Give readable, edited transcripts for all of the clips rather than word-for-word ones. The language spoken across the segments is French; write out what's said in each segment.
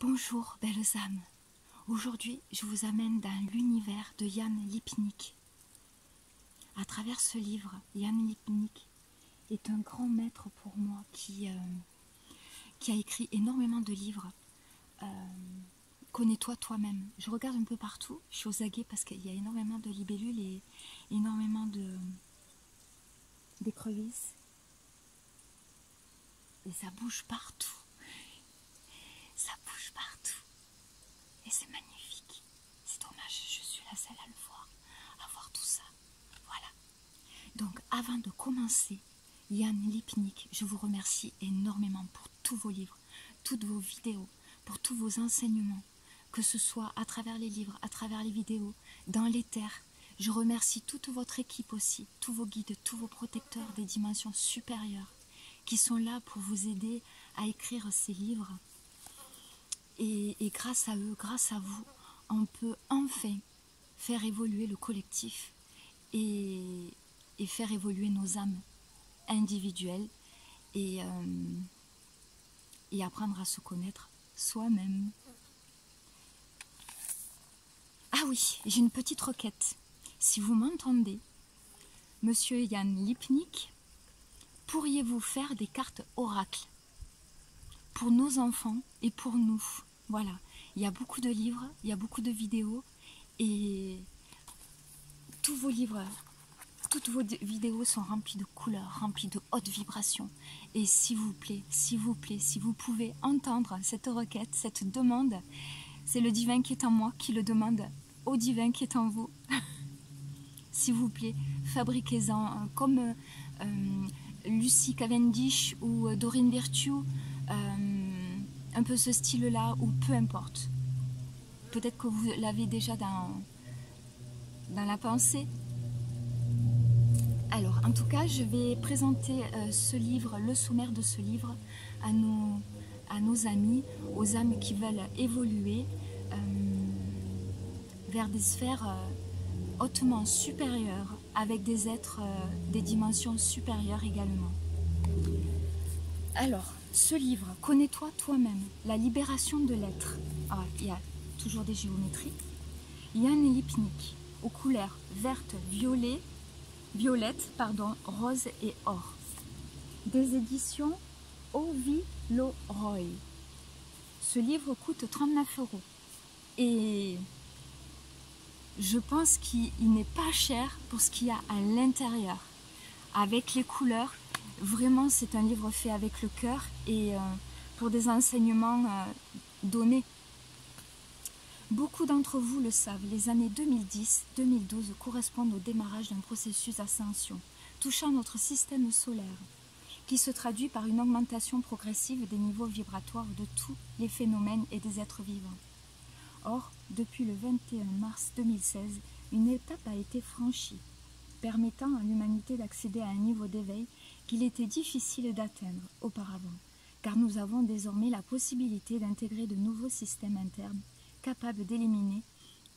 Bonjour belles âmes, aujourd'hui je vous amène dans l'univers de Jan Lipnik. À travers ce livre, Jan Lipnik est un grand maître pour moi qui a écrit énormément de livres. Connais-toi toi-même. Je regarde un peu partout, je suis aux aguets parce qu'il y a énormément de libellules et énormément d'écrevisses. Et ça bouge partout. Ça bouge partout. Et c'est magnifique. C'est dommage, je suis la seule à le voir, à voir tout ça. Voilà. Donc avant de commencer, Jan Lipnik, je vous remercie énormément pour tous vos livres, toutes vos vidéos, pour tous vos enseignements, que ce soit à travers les livres, à travers les vidéos, dans l'éther. Je remercie toute votre équipe aussi, tous vos guides, tous vos protecteurs des dimensions supérieures qui sont là pour vous aider à écrire ces livres. Et grâce à eux, grâce à vous, on peut enfin faire évoluer le collectif et faire évoluer nos âmes individuelles et apprendre à se connaître soi-même. Ah oui, j'ai une petite requête. Si vous m'entendez, Monsieur Jan Lipnik, pourriez-vous faire des cartes oracles pour nos enfants et pour nous? Voilà, il y a beaucoup de livres, il y a beaucoup de vidéos et tous vos livres, toutes vos vidéos sont remplies de couleurs, remplies de hautes vibrations. Et s'il vous plaît, si vous pouvez entendre cette requête, cette demande, c'est le divin qui est en moi qui le demande au divin qui est en vous. S'il vous plaît, fabriquez-en comme Lucy Cavendish ou Doreen Virtue, un peu ce style-là, ou peu importe. Peut-être que vous l'avez déjà dans la pensée. Alors, en tout cas, je vais présenter ce livre, le sommaire de ce livre, à nos amis, aux âmes qui veulent évoluer vers des sphères hautement supérieures, avec des êtres, des dimensions supérieures également. Alors, ce livre, Connais-toi toi-même, la libération de l'être. Ah, il y a toujours des géométries. Jan Lipnik, aux couleurs verte, violette, rose et or. Des éditions Ovi-Lo-Roy. Ce livre coûte 39 €. Et je pense qu'il n'est pas cher pour ce qu'il y a à l'intérieur. Avec les couleurs, vraiment c'est un livre fait avec le cœur et pour des enseignements donnés. Beaucoup d'entre vous le savent, les années 2010-2012 correspondent au démarrage d'un processus d'ascension touchant notre système solaire, qui se traduit par une augmentation progressive des niveaux vibratoires de tous les phénomènes et des êtres vivants. Or, depuis le 21 mars 2016, une étape a été franchie, permettant à l'humanité d'accéder à un niveau d'éveil qu'il était difficile d'atteindre auparavant, car nous avons désormais la possibilité d'intégrer de nouveaux systèmes internes capables d'éliminer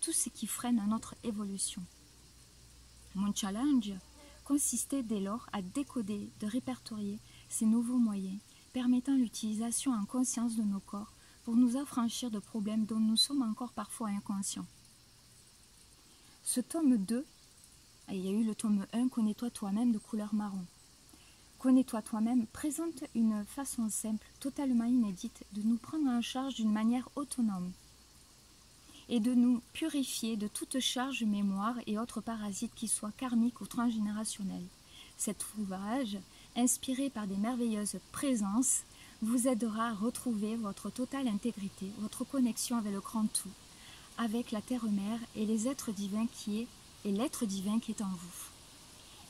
tout ce qui freine notre évolution. Mon challenge consistait dès lors à décoder, de répertorier ces nouveaux moyens, permettant l'utilisation en conscience de nos corps pour nous affranchir de problèmes dont nous sommes encore parfois inconscients. Ce tome 2, il y a eu le tome 1, Connais-toi toi-même de couleur marron. Connais-toi toi-même présente une façon simple, totalement inédite, de nous prendre en charge d'une manière autonome et de nous purifier de toute charge mémoire et autres parasites qui soient karmiques ou transgénérationnels. Cet ouvrage, inspiré par des merveilleuses présences, vous aidera à retrouver votre totale intégrité, votre connexion avec le grand tout, avec la terre-mère et les êtres divins l'être divin qui est en vous.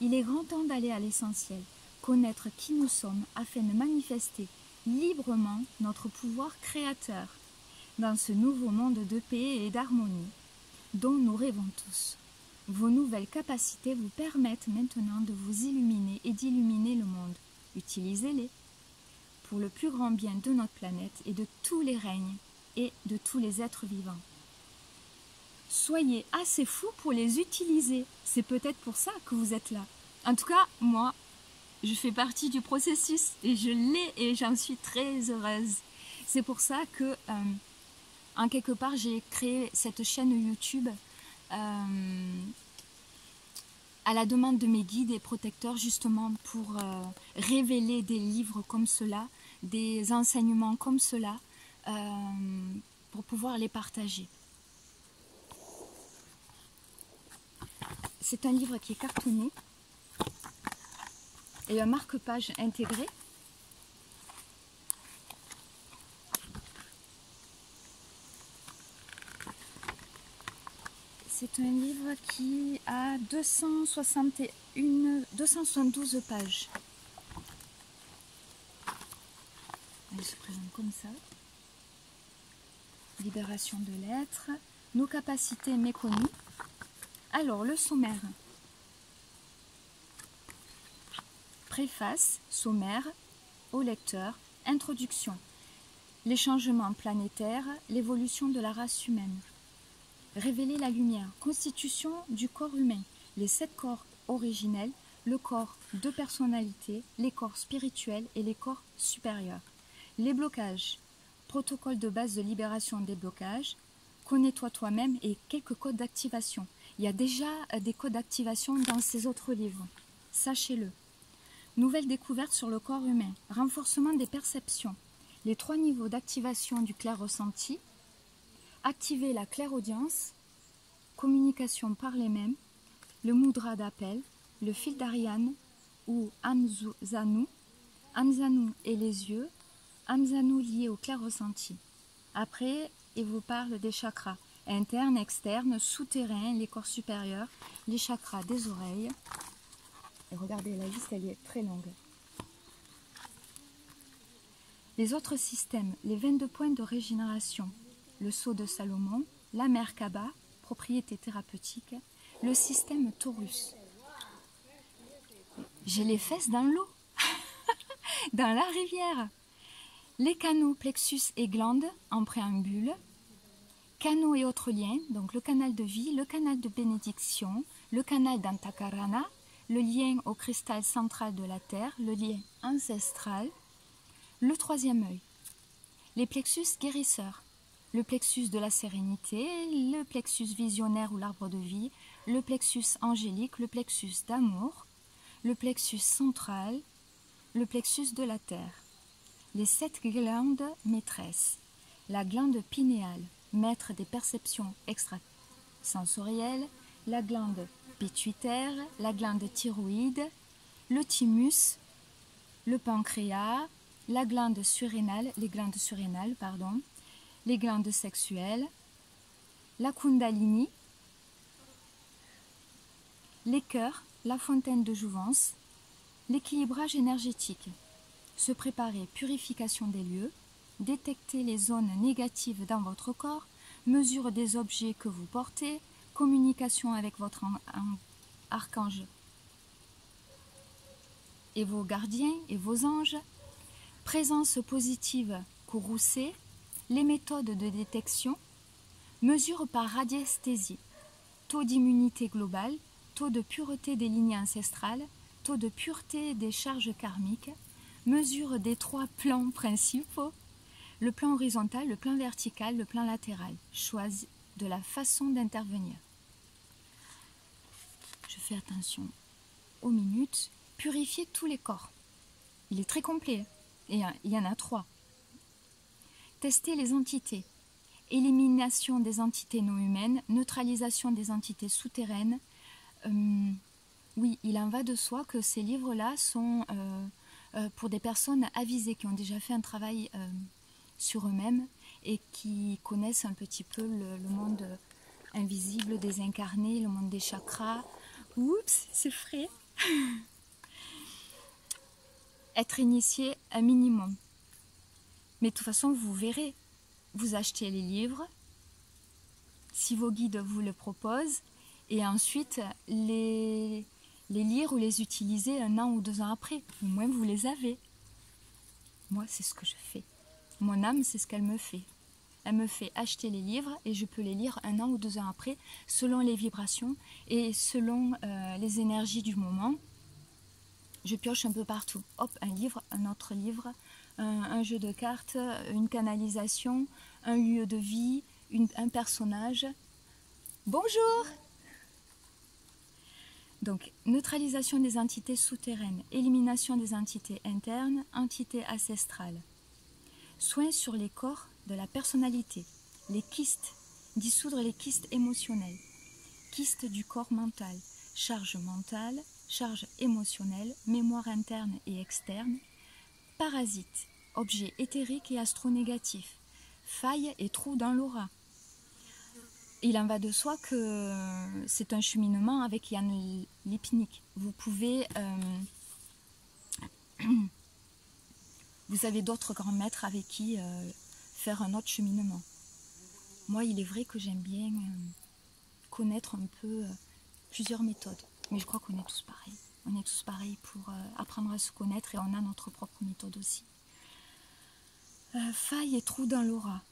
Il est grand temps d'aller à l'essentiel, connaître qui nous sommes afin de manifester librement notre pouvoir créateur dans ce nouveau monde de paix et d'harmonie dont nous rêvons tous. Vos nouvelles capacités vous permettent maintenant de vous illuminer et d'illuminer le monde. Utilisez-les pour le plus grand bien de notre planète et de tous les règnes et de tous les êtres vivants. Soyez assez fous pour les utiliser. C'est peut-être pour ça que vous êtes là. En tout cas, moi, je fais partie du processus et je l'ai et j'en suis très heureuse. C'est pour ça que En quelque part, j'ai créé cette chaîne YouTube à la demande de mes guides et protecteurs, justement pour révéler des livres comme cela, des enseignements comme cela, pour pouvoir les partager. C'est un livre qui est cartonné et un marque-page intégré. C'est un livre qui a 272 pages. Il se présente comme ça. Libération de l'être, nos capacités méconnues. Alors, le sommaire. Préface, sommaire, au lecteur, introduction. Les changements planétaires, l'évolution de la race humaine. Révéler la lumière, constitution du corps humain, les 7 corps originels, le corps de personnalité, les corps spirituels et les corps supérieurs. Les blocages, protocole de base de libération des blocages, connais-toi toi-même et quelques codes d'activation. Il y a déjà des codes d'activation dans ces autres livres, sachez-le. Nouvelle découverte sur le corps humain, renforcement des perceptions, les 3 niveaux d'activation du clair ressenti, activer la clairaudience, communication par les mêmes, le mudra d'appel, le fil d'Ariane ou Amzanu, Amzanu et les yeux, Amzanu lié au clair ressenti. Après, il vous parle des chakras, internes, externes, souterrains, les corps supérieurs, les chakras des oreilles. Et regardez, la liste, elle est très longue. Les autres systèmes, les 22 points de régénération, le sceau de Salomon, la Merkaba, propriété thérapeutique, le système Taurus. J'ai les fesses dans l'eau, dans la rivière. Les canaux, plexus et glandes en préambule, canaux et autres liens, donc le canal de vie, le canal de bénédiction, le canal d'Antakarana, le lien au cristal central de la Terre, le lien ancestral, le 3e œil, les plexus guérisseurs, le plexus de la sérénité, le plexus visionnaire ou l'arbre de vie, le plexus angélique, le plexus d'amour, le plexus central, le plexus de la terre. Les 7 glandes maîtresses, la glande pinéale, maître des perceptions extrasensorielles, la glande pituitaire, la glande thyroïde, le thymus, le pancréas, la glande surrénale, les glandes surrénales, pardon, les glandes sexuelles, la kundalini, les cœurs, la fontaine de jouvence, l'équilibrage énergétique, se préparer, purification des lieux, détecter les zones négatives dans votre corps, mesure des objets que vous portez, communication avec votre archange et vos gardiens et vos anges, présence positive courroucée, les méthodes de détection, mesure par radiesthésie, taux d'immunité globale, taux de pureté des lignes ancestrales, taux de pureté des charges karmiques, mesure des 3 plans principaux, le plan horizontal, le plan vertical, le plan latéral, choisis de la façon d'intervenir. Je fais attention aux minutes, purifier tous les corps. Il est très complet, et il y en a 3. Tester les entités, élimination des entités non humaines, neutralisation des entités souterraines. Oui, il en va de soi que ces livres-là sont pour des personnes avisées qui ont déjà fait un travail sur eux-mêmes et qui connaissent un petit peu le monde invisible des incarnés, le monde des chakras. Oups, c'est frais. Être initié un minimum. Mais de toute façon, vous verrez, vous achetez les livres, si vos guides vous le proposent, et ensuite les lire ou les utiliser 1 an ou 2 ans après. Au moins, vous les avez. Moi, c'est ce que je fais. Mon âme, c'est ce qu'elle me fait. Elle me fait acheter les livres et je peux les lire 1 an ou 2 ans après, selon les vibrations et selon les énergies du moment. Je pioche un peu partout. Hop, un livre, un autre livre, un jeu de cartes, une canalisation, un lieu de vie, un personnage. Bonjour! Donc, neutralisation des entités souterraines, élimination des entités internes, entités ancestrales. Soins sur les corps de la personnalité, les kystes, dissoudre les kystes émotionnels, kystes du corps mental, charge mentale, charge émotionnelle, mémoire interne et externe, parasites, objets éthériques et astronégatifs, failles et trous dans l'aura. Il en va de soi que c'est un cheminement avec Yann Lipnik. Vous pouvez... vous avez d'autres grands maîtres avec qui faire un autre cheminement. Moi, il est vrai que j'aime bien connaître un peu plusieurs méthodes. Mais je crois qu'on est tous pareils. On est tous pareils pour apprendre à se connaître et on a notre propre méthode aussi. Failles et trous dans l'aura.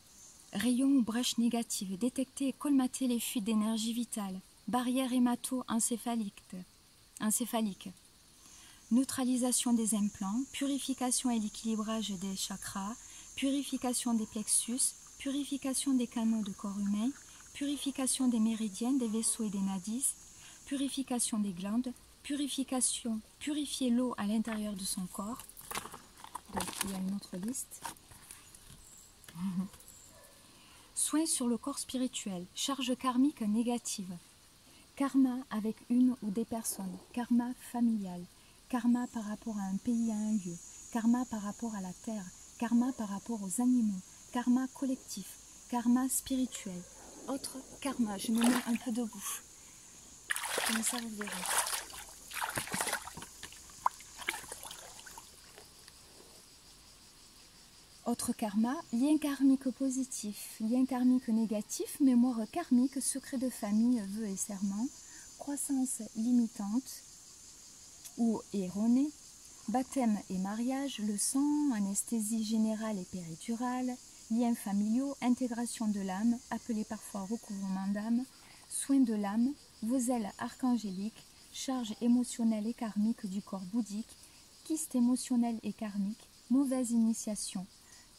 Rayons ou brèches négatives, détecter et colmater les fuites d'énergie vitale, barrières hémato-encéphaliques, neutralisation des implants, purification et l'équilibrage des chakras, purification des plexus, purification des canaux de corps humain, purification des méridiens, des vaisseaux et des nadis, purification des glandes, purifier l'eau à l'intérieur de son corps. Donc il y a une autre liste. Soins sur le corps spirituel, charge karmique négative, karma avec une ou des personnes, karma familial, karma par rapport à un pays, à un lieu, karma par rapport à la terre, karma par rapport aux animaux, karma collectif, karma spirituel, autre karma. Je me mets un peu debout, comme ça vous verrez. Autre karma, lien karmique positif, lien karmique négatif, mémoire karmique, secret de famille, vœux et serments, croissance limitante ou erronée, baptême et mariage, le sang, anesthésie générale et péridurale, liens familiaux, intégration de l'âme, appelé parfois recouvrement d'âme, soins de l'âme, vos ailes archangéliques, charge émotionnelle et karmique du corps bouddhique, kyste émotionnel et karmique, mauvaise initiation,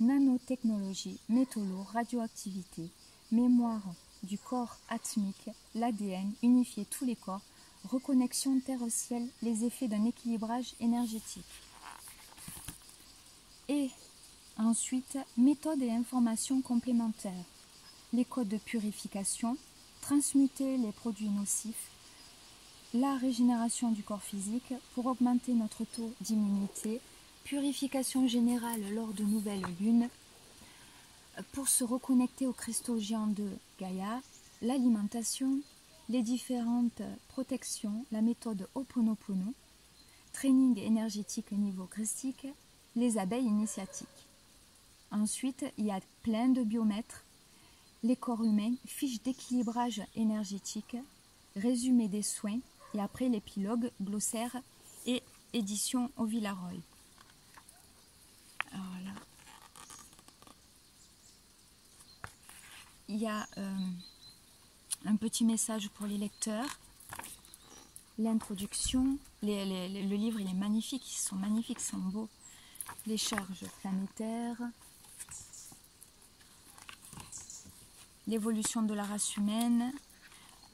nanotechnologie, métaux lourds, radioactivité, mémoire du corps atmique, l'ADN, unifier tous les corps, reconnexion terre-ciel, les effets d'un équilibrage énergétique. Et ensuite, méthodes et informations complémentaires, les codes de purification, transmuter les produits nocifs, la régénération du corps physique pour augmenter notre taux d'immunité, purification générale lors de nouvelles lunes, pour se reconnecter aux cristaux géants de Gaïa, l'alimentation, les différentes protections, la méthode Ho'oponopono, training énergétique au niveau christique, les abeilles initiatiques. Ensuite, il y a plein de biomètres, les corps humains, fiches d'équilibrage énergétique, résumé des soins, et après l'épilogue, glossaire et édition au Villaroy. Voilà. Il y a un petit message pour les lecteurs, l'introduction, le livre il est magnifique, ils sont magnifiques, ils sont beaux, les charges planétaires, l'évolution de la race humaine,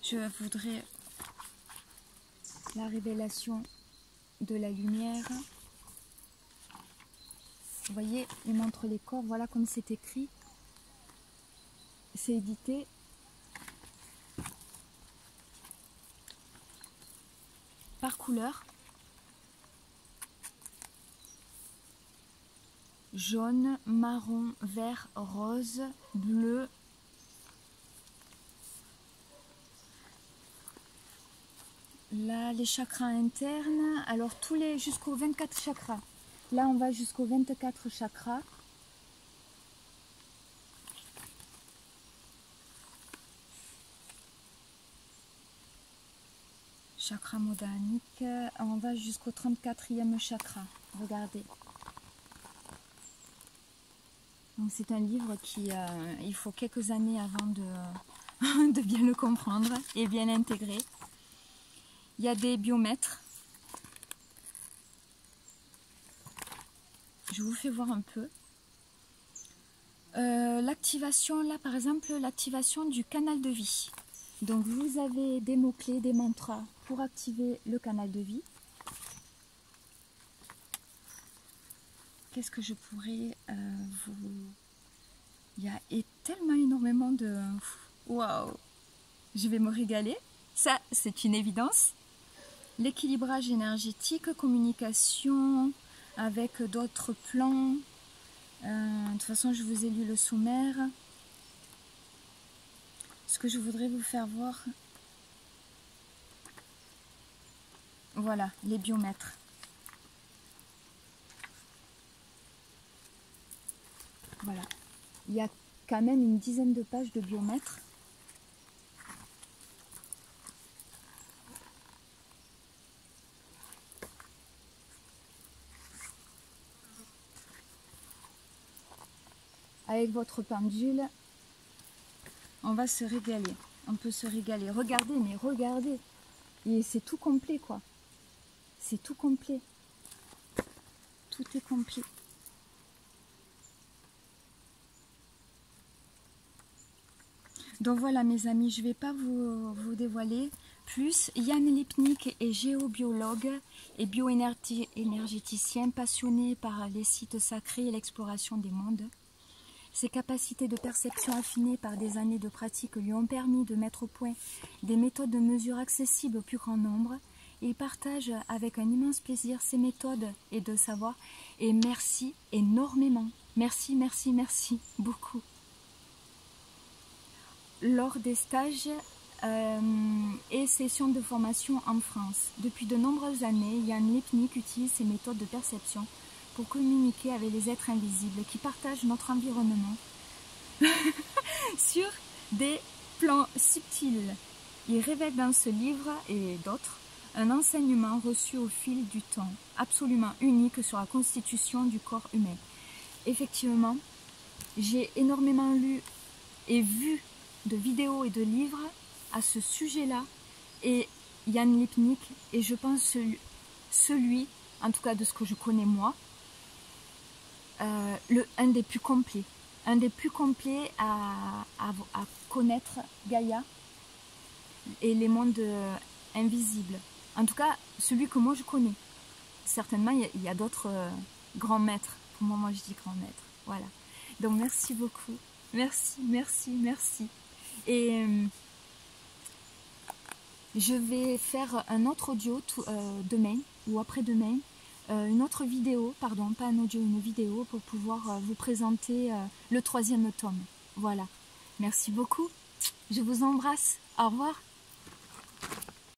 je voudrais la révélation de la lumière. Vous voyez, il montre les corps, voilà comme c'est écrit. C'est édité. Par couleur. Jaune, marron, vert, rose, bleu. Là, les chakras internes. Alors, tous les jusqu'aux 24 chakras. Là, on va jusqu'aux 24 chakras. Chakra modanique. On va jusqu'au 34e chakra. Regardez. Donc, c'est un livre qui, il faut quelques années avant de bien le comprendre et bien l'intégrer. Il y a des biomètres. Je vous fais voir un peu. l'activation, là par exemple, l'activation du canal de vie. Donc vous avez des mots-clés, des mantras pour activer le canal de vie. Qu'est-ce que je pourrais vous... Il y a tellement énormément de... Waouh! Je vais me régaler. Ça, c'est une évidence. L'équilibrage énergétique, communication avec d'autres plans. De toute façon, je vous ai lu le sommaire. Ce que je voudrais vous faire voir... Voilà, les biomètres. Voilà. Il y a quand même une dizaine de pages de biomètres. Avec votre pendule, on va se régaler. On peut se régaler. Regardez, mais regardez. Et c'est tout complet, quoi. C'est tout complet. Tout est complet. Donc voilà mes amis, je ne vais pas vous dévoiler plus. Yann Lipnik est géobiologue et bioénergéticien passionné par les sites sacrés et l'exploration des mondes. Ses capacités de perception affinées par des années de pratique lui ont permis de mettre au point des méthodes de mesure accessibles au plus grand nombre. Et il partage avec un immense plaisir ses méthodes et de savoir. Et merci énormément. Merci, merci, merci beaucoup. Lors des stages et sessions de formation en France. Depuis de nombreuses années, Yann Lipnik utilise ces méthodes de perception pour communiquer avec les êtres invisibles qui partagent notre environnement sur des plans subtils. Il révèle dans ce livre et d'autres un enseignement reçu au fil du temps, absolument unique sur la constitution du corps humain. Effectivement, j'ai énormément lu et vu de vidéos et de livres à ce sujet-là, et Yann Lipnik est, je pense, celui, en tout cas de ce que je connais moi, un des plus complets. Un des plus complets à connaître Gaïa et les mondes invisibles. En tout cas, celui que moi je connais. Certainement, il y a d'autres grands maîtres. Pour moi, je dis grands maîtres. Voilà. Donc, merci beaucoup. Merci, merci, merci. Et je vais faire un autre audio demain ou après-demain. Une autre vidéo, pardon, pas un audio, une vidéo pour pouvoir vous présenter le 3e tome. Voilà. Merci beaucoup. Je vous embrasse. Au revoir.